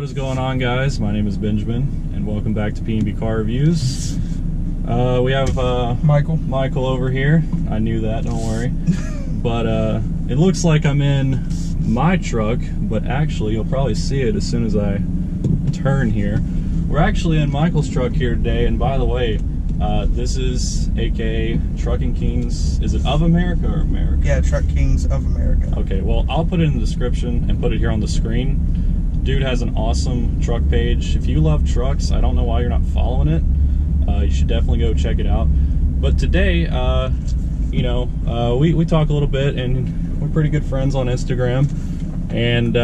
is going on, guys? My name is Benjamin, and welcome back to P&B Car Reviews. We have Michael over here. I knew that, don't worry. But it looks like I'm in my truck, but actually you'll probably see it as soon as I turn here. We're actually in Michael's truck here today, and by the way, this is aka Trucking Kings. Is it of America or America? Yeah, Truck Kings of America. Okay, well, I'll put it in the description and put it here on the screen. Dude has an awesome truck page. If you love trucks, I don't know why you're not following it. You should definitely go check it out. But today, you know, we talk a little bit, and we're pretty good friends on Instagram. And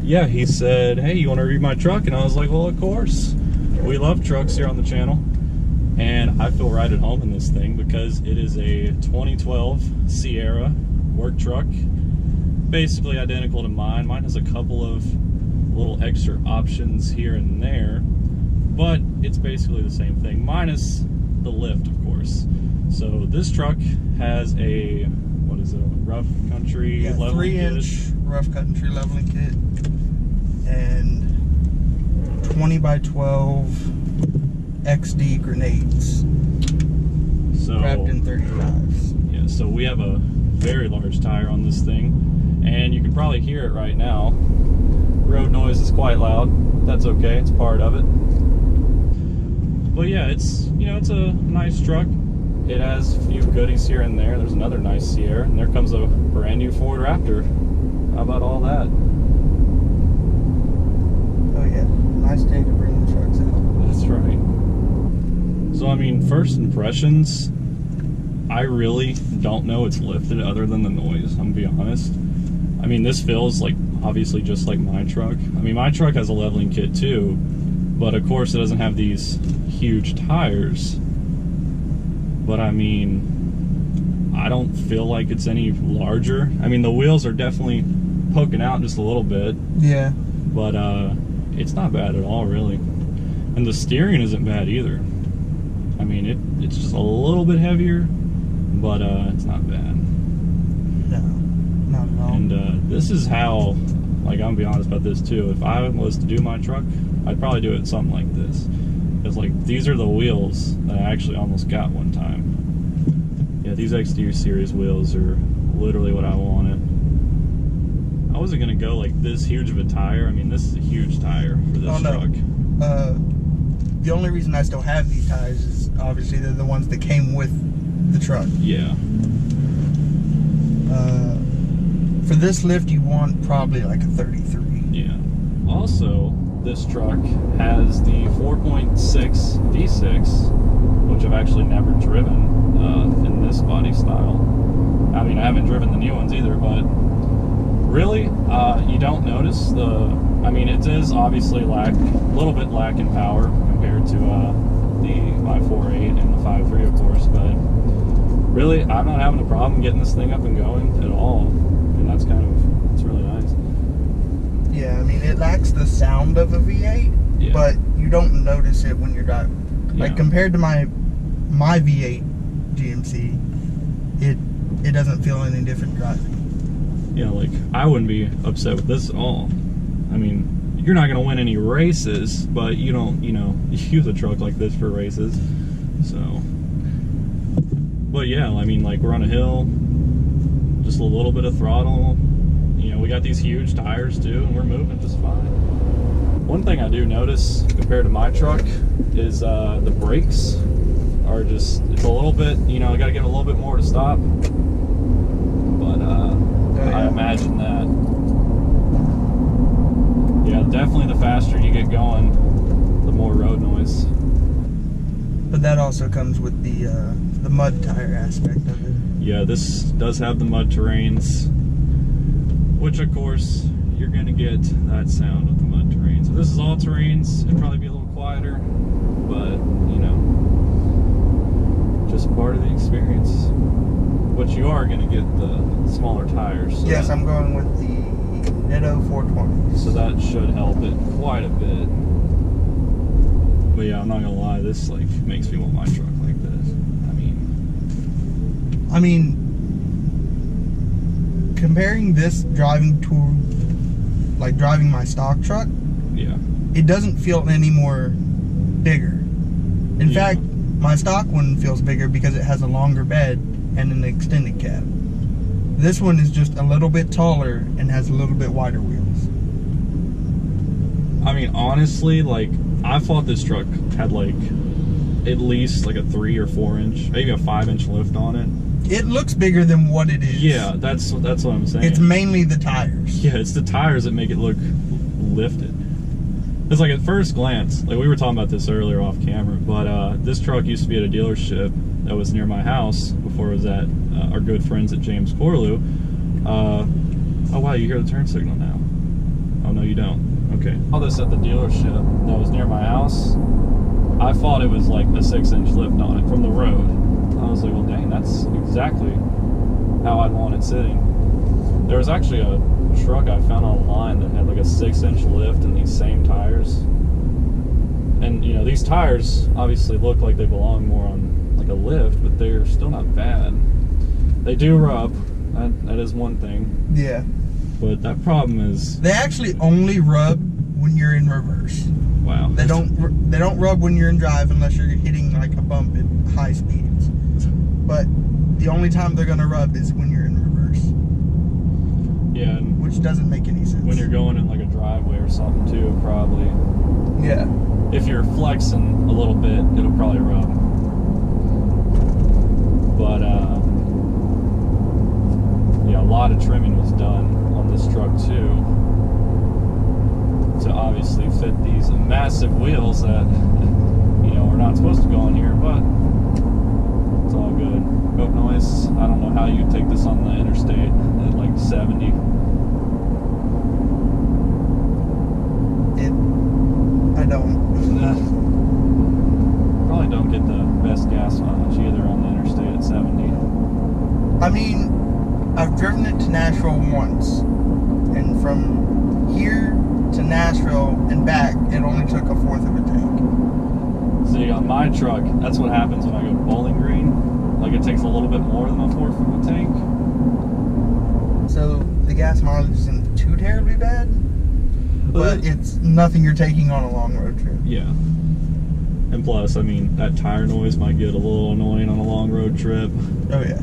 yeah, he said, hey, you want to review my truck? And I was like, well, of course. We love trucks here on the channel. And I feel right at home in this thing because it is a 2012 Sierra work truck. Basically identical to mine. Mine has a couple of little extra options here and there, but it's basically the same thing, minus the lift, of course. So this truck has a, what is it, a rough country leveling kit? 3-inch rough country leveling kit and 20 by 12 XD grenades, so wrapped in 35s. Yeah, so we have a very large tire on this thing, and you can probably hear it right now. Road noise is quite loud. That's okay, it's part of it. But yeah, it's, you know, it's a nice truck. It has a few goodies here and there. There's another nice Sierra, and there comes a brand new Ford Raptor. How about all that? Oh yeah, nice day to bring the trucks out. That's right. So I mean, first impressions, I really don't know it's lifted other than the noise, I'm gonna be honest. I mean, this feels like obviously just like my truck. I mean, my truck has a leveling kit too, but of course it doesn't have these huge tires. But I mean, I don't feel like it's any larger. I mean, the wheels are definitely poking out just a little bit. Yeah. But it's not bad at all, really. And the steering isn't bad either. I mean, it's just a little bit heavier, but it's not bad. No, not at all. And this is how, like, I'm gonna be honest about this too. If I was to do my truck, I'd probably do it something like this. Because, like, these are the wheels that I actually almost got one time. Yeah, these XD series wheels are literally what I wanted. I wasn't gonna go like this huge of a tire. I mean, this is a huge tire for this truck. The only reason I still have these tires is obviously they're the ones that came with the truck. Yeah. For this lift, you want probably like a 33. Yeah. Also, this truck has the 4.6 V6, which I've actually never driven in this body style. I mean, I haven't driven the new ones either, but really, you don't notice the, I mean, it is obviously a little bit lack in power compared to the 5.48 and the 5.3, of course, but really, I'm not having a problem getting this thing up and going at all. And that's kind of, it's really nice. Yeah, I mean, it lacks the sound of a V8, yeah, but you don't notice it when you're driving. Yeah. Like, compared to my V8 GMC, it doesn't feel any different driving. Yeah, like, I wouldn't be upset with this at all. I mean, you're not going to win any races, but you don't, you know, use a truck like this for races. So, but yeah, I mean, like, we're on a hill, just a little bit of throttle. You know, we got these huge tires too, and we're moving just fine. One thing I do notice compared to my truck is the brakes are just, it's a little bit, you know, I got to give it a little bit more to stop. But I imagine that. Yeah, definitely the faster you get going, the more road noise. But that also comes with the mud tire aspect of it. Yeah, this does have the mud terrains, which of course you're gonna get that sound with the mud terrains. If this is all terrains, it'd probably be a little quieter, but you know, just part of the experience. But you are gonna get the smaller tires. So yes, I'm going with the Netto 420. So that should help it quite a bit. But yeah, I'm not gonna lie, this like makes me want my truck like this. I mean, comparing this driving to like driving my stock truck, Yeah. It doesn't feel any more bigger. In fact, my stock one feels bigger because it has a longer bed and an extended cab. This one is just a little bit taller and has a little bit wider wheels. I mean, honestly, like, I thought this truck had like at least like a 3 or 4 inch, maybe a 5-inch lift on it. It looks bigger than what it is. Yeah, that's what I'm saying. It's mainly the tires. Yeah, it's the tires that make it look lifted. It's like at first glance, like we were talking about this earlier off camera, but this truck used to be at a dealership that was near my house before it was at our good friends at James Corlew. Oh wow, you hear the turn signal now. Oh no, you don't. Okay. All this at the dealership that was near my house. I thought it was like a 6-inch lift on it from the road. I was like, well dang, that's exactly how I'd want it sitting. There was actually a truck I found online that had like a 6-inch lift and these same tires. And you know, these tires obviously look like they belong more on like a lift, but they're still not bad. They do rub, that is one thing. Yeah. But that problem is they actually only rub when you're in reverse. Wow. They don't rub when you're in drive unless you're hitting like a bump at high speeds. But the only time they're gonna rub is when you're in reverse. Yeah. And which doesn't make any sense. When you're going in like a driveway or something too, probably. Yeah. If you're flexing a little bit, it'll probably rub. But yeah, a lot of trimming was done on this truck too, to obviously fit these massive wheels that, you know, are not supposed to go on here, but it's all good. Road noise, I don't know how you take this on the interstate at like 70. I don't. Probably don't get the best gas mileage either on the interstate at 70. I mean, I've driven it to Nashville once, and from here to Nashville and back, it only took a 1/4 of a tank. See, on my truck, that's what happens when I go to Bowling Green. Like, it takes a little bit more than a 1/4 of a tank. So the gas mileage isn't too terribly bad, but it's nothing you're taking on a long road trip. Yeah. And plus, I mean, that tire noise might get a little annoying on a long road trip. Oh yeah.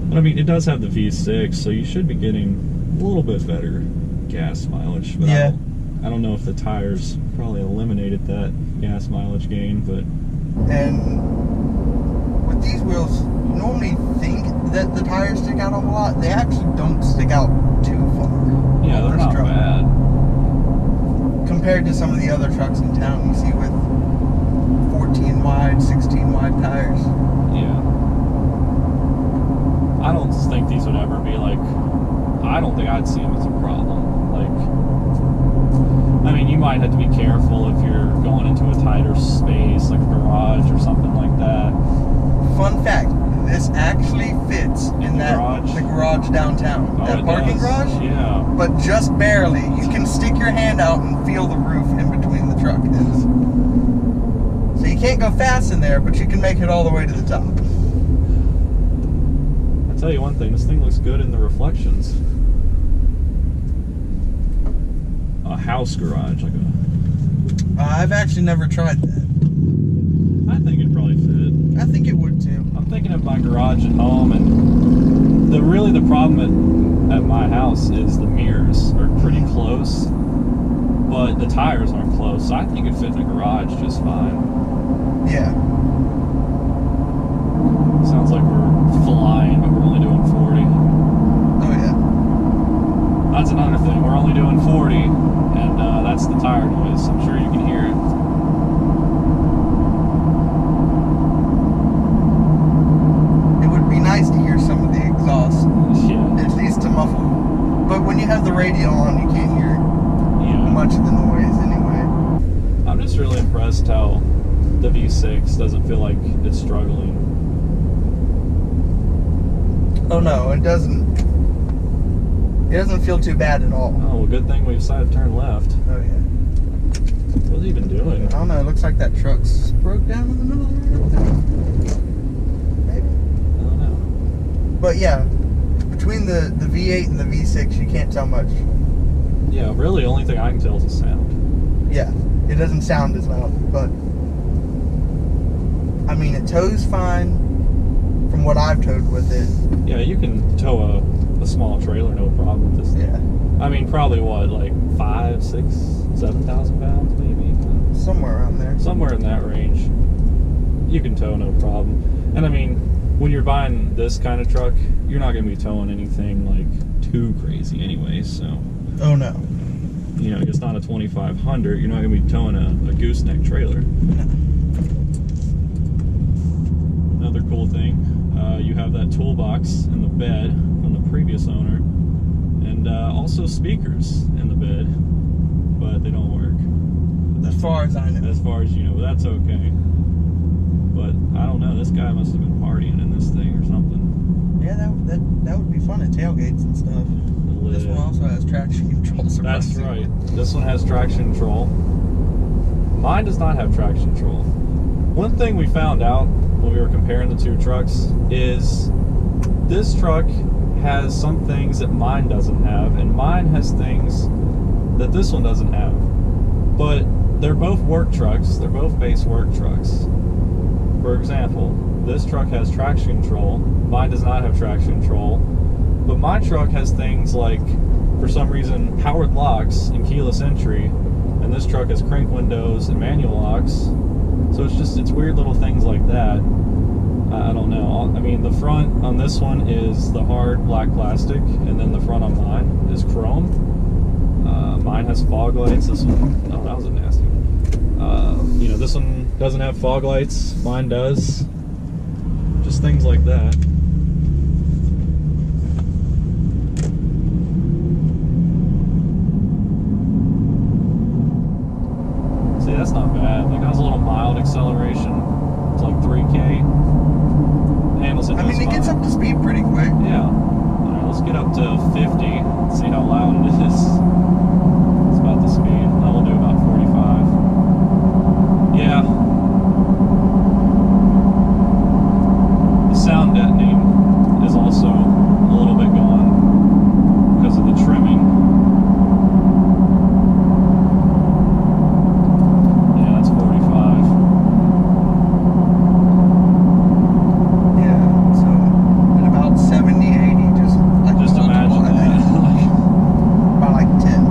But I mean, it does have the V6, so you should be getting a little bit better gas mileage. But yeah. I don't know if the tires probably eliminated that gas mileage gain, but... And with these wheels, you normally think that the tires stick out a whole lot. They actually don't stick out too far. Yeah, they're not bad. Compared to some of the other trucks in town you see with 14 wide, 16 wide tires. Yeah. I don't think these would ever be like... I don't think I'd see them as a problem. Like, I mean, you might have to be careful if you're going into a tighter space, like a garage or something like that. Fun fact, this actually fits in the garage downtown. Oh, that parking garage? Yeah. But just barely. You can stick your hand out and feel the roof in between the truck is. So you can't go fast in there, but you can make it all the way to the top. I'll tell you one thing, this thing looks good in the reflections. A house garage, like a... I've actually never tried that. I think it'd probably fit. I think it would too. I'm thinking of my garage at home, and the problem at my house is the mirrors are pretty close, but the tires aren't close, so I think it'd fit in the garage just fine. Yeah. Sounds like we're flying, but we're only doing 40. Oh yeah. That's another thing, we're only doing 40, and that's the tire noise. I'm sure you can hear it. It would be nice to hear some of the exhaust. Yeah. At least to muffle. But when you have the radio on, you can't hear much of the noise anyway. I'm just really impressed how the V6 doesn't feel like it's struggling. Oh no, it doesn't. It doesn't feel too bad at all. Oh, well, good thing we decided to turn left. Oh yeah. What's he been doing? I don't know, it looks like that truck's broke down in the middle of the road. Maybe. I don't know. But yeah, between the V8 and the V6, you can't tell much. Yeah, really, the only thing I can tell is the sound. Yeah, it doesn't sound as loud, but I mean, it tows fine from what I've towed with it. Yeah, you can tow a small trailer, no problem with this thing. Yeah. I mean, probably what, like 5, 6, 7,000 pounds, maybe? Somewhere around there. Somewhere in that range. You can tow, no problem. And I mean, when you're buying this kind of truck, you're not going to be towing anything like too crazy anyway, so. Oh no. You know, it's not a 2500. You're not going to be towing a gooseneck trailer. No. Another cool thing, you have that toolbox in the bed from the previous owner, and also speakers in the bed, but they don't work. As far as I know. As far as you know, but that's okay. But I don't know, this guy must have been partying in this thing or something. Yeah, that would be fun at tailgates and stuff. This one also has traction control. That's right. This one has traction control. Mine does not have traction control. One thing we found out when we were comparing the two trucks is this truck has some things that mine doesn't have, and mine has things that this one doesn't have. But they're both work trucks. They're both base work trucks. For example, this truck has traction control. Mine does not have traction control. But my truck has things like, for some reason, powered locks and keyless entry, and this truck has crank windows and manual locks. So it's weird little things like that. I don't know. I mean, the front on this one is the hard black plastic, and then the front on mine is chrome. Mine has fog lights. This one, oh, that was a nasty one. You know, this one doesn't have fog lights. Mine does. Just things like that. See, that's not bad. Like, that was a little mild acceleration. It's like 3K. Handles it. I mean, it gets up to speed pretty quick. Yeah. All right, let's get up to 50. See how loud it is. It's about the speed. Then we'll do about 45. Yeah. The sound deadening is also a little bit gone because of the trimming. Yeah, that's 45. Yeah, so at about 70, 80, just like Just imagine that. About like 10.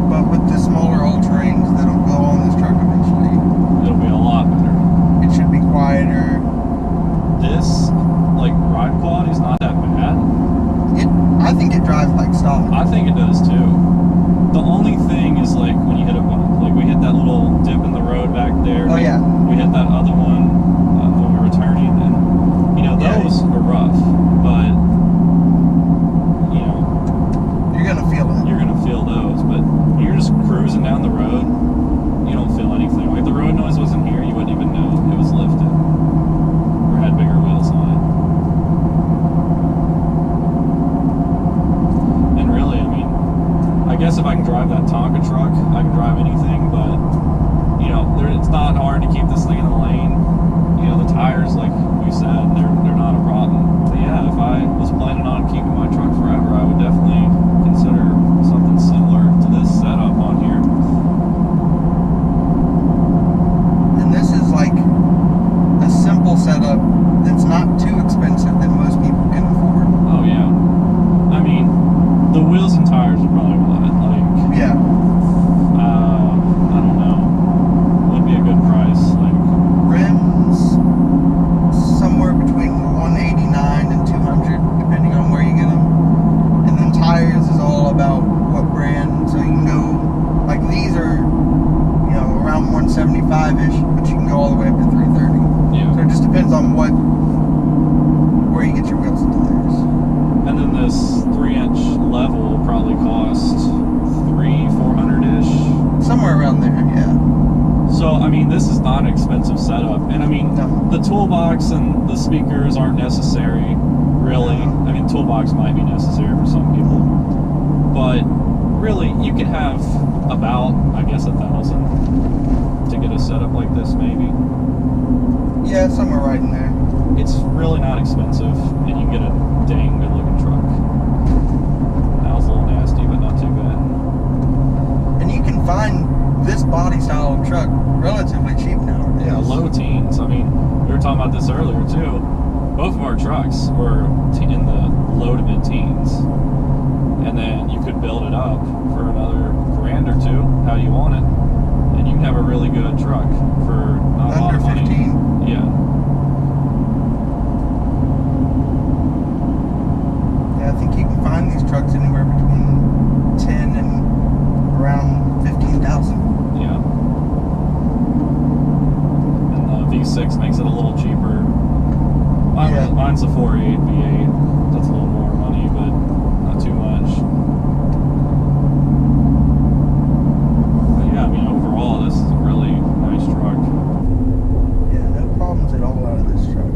But with the smaller all-terrains that'll go on this truck eventually, It'll be a lot better. it should be quieter. This, like, ride quality is not that bad. I think it drives like stock. I think it does too. The only thing is, like, when you hit a bump, like we hit that little dip in the road back there. Oh, yeah. We hit that other one when we were turning, and you know those are rough, but you know You're gonna feel it. you're gonna feel those. But when you're just cruising down the road, you don't feel anything. Like, if the road noise wasn't here, you wouldn't even know it was lifted or had bigger wheels on it. And really, I mean, I guess if I can drive that Tonka truck, I can drive anything, but you know, it's not hard to keep this thing in the lane. You know, the tires, like we said, they're not a problem. But yeah, if I was planning on keeping my truck forever, I would definitely consider something similar to this setup on here. And this is like a simple setup that's not too expensive that most people can afford. Oh yeah. I mean, the wheels and tires are probably what, like, Yeah. I don't know, would be a good price. Like, Rims, somewhere between 189 and 200, depending on where you get them. And then tires is all about what brand. So you can go, like these are, you know, around 175-ish, but you can go all the way up to 330. yeah. So it just depends on where you get your wheels into theirs. And then this 3-inch level will probably cost $300-400-ish. Somewhere around there, yeah. So, I mean, this is not an expensive setup. And I mean, No. the toolbox and the speakers aren't necessary, really. No. I mean, toolbox might be necessary for some people. But really, you could have about, I guess, 1,000 to get a setup like this, maybe. Yeah, somewhere right in there. It's really not expensive, and you can get a dang good looking truck. That was a little nasty, but not too bad. And you can find this body style of truck relatively cheap nowadays. Yeah, low teens. I mean, we were talking about this earlier too. Both of our trucks were in the low to mid teens. And then you could build it up for another $1,000 or $2,000, how you want it. And you can have a really good truck for not a lot of money. Under 15? Yeah. Yeah, I think you can find these trucks anywhere between 10 and around 15,000. Yeah. And the V6 makes it a little cheaper. Mine's a 4.8 V8. That's a little more money, but not too much. But yeah, I mean, overall, this is a really nice truck. Yeah, no problems at all out of this truck.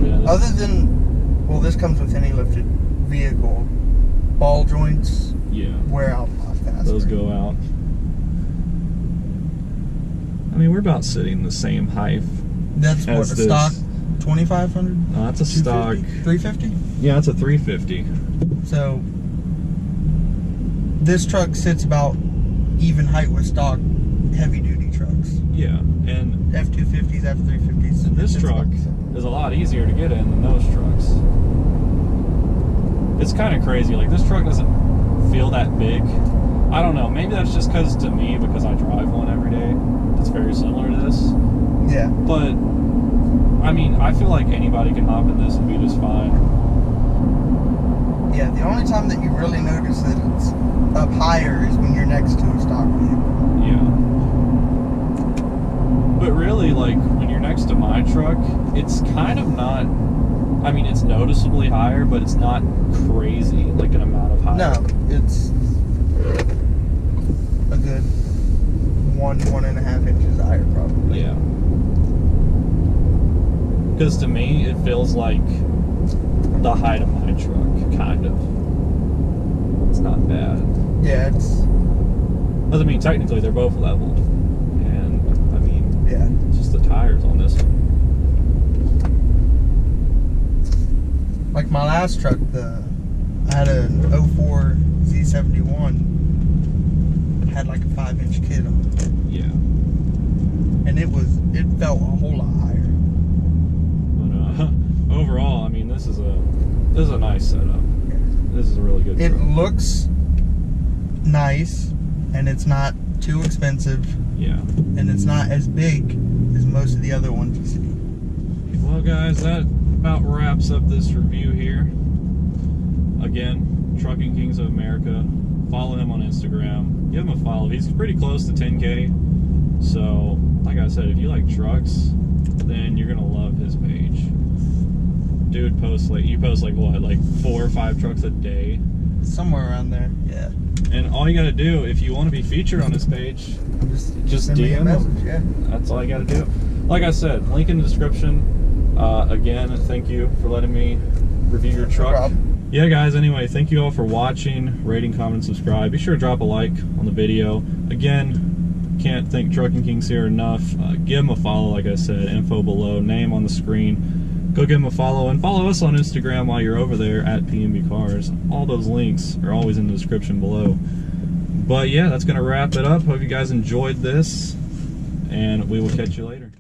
Yeah, Other than, well, this comes with any lifted vehicle. Ball joints wear out a lot faster. Those go out. I mean, we're about sitting the same height. That's what, a stock 2500? That's a stock 350? Yeah, it's a 350. So this truck sits about even height with stock heavy duty trucks. Yeah, and F250s, F350s. And this truck is a lot easier to get in than those trucks. It's kind of crazy. Like, this truck doesn't feel that big. I don't know. Maybe that's just because to me, because I drive one every day. It's very similar to this. Yeah. But I mean, I feel like anybody can hop in this and be just fine. Yeah, the only time that you really notice that it's up higher is when you're next to a stock vehicle. Yeah. But really, like, when you're next to my truck, it's kind of not, I mean, it's noticeably higher, but it's not crazy, like, an amount of higher. No, it's a good 1.5 inches higher, probably. Yeah. Because to me, it feels like the height of my truck, kind of. It's not bad. Yeah, it's... I mean, technically, they're both leveled. And, I mean, yeah, just the tires on this one. Like my last truck, I had an 04 Z71, had like a 5-inch kit on it. Yeah. And it felt a whole lot higher. But overall, I mean, this is a nice setup. Yeah. This is a really good It truck. looks nice, and it's not too expensive. Yeah. And it's not as big as most of the other ones you see. Well, guys, that about wraps up this review here. Again, Trucking Kings of America. Follow him on Instagram. Give him a follow. He's pretty close to 10K. So, like I said, if you like trucks, then you're gonna love his page. Dude posts you post like what, like 4 or 5 trucks a day? Somewhere around there, yeah. And all you gotta do, if you want to be featured on his page, just send me a DM message, him. yeah. That's all you gotta do. Like I said, link in the description. Again, thank you for letting me review your truck. No problem. Yeah, guys, anyway, thank you all for watching, rating, comment, and subscribe. Be sure to drop a like on the video. Again, can't thank Trucking Kings here enough. Give them a follow, like I said, info below, name on the screen. Go give them a follow, and follow us on Instagram while you're over there at PNB Cars. All those links are always in the description below. But yeah, that's going to wrap it up. Hope you guys enjoyed this, and we will catch you later.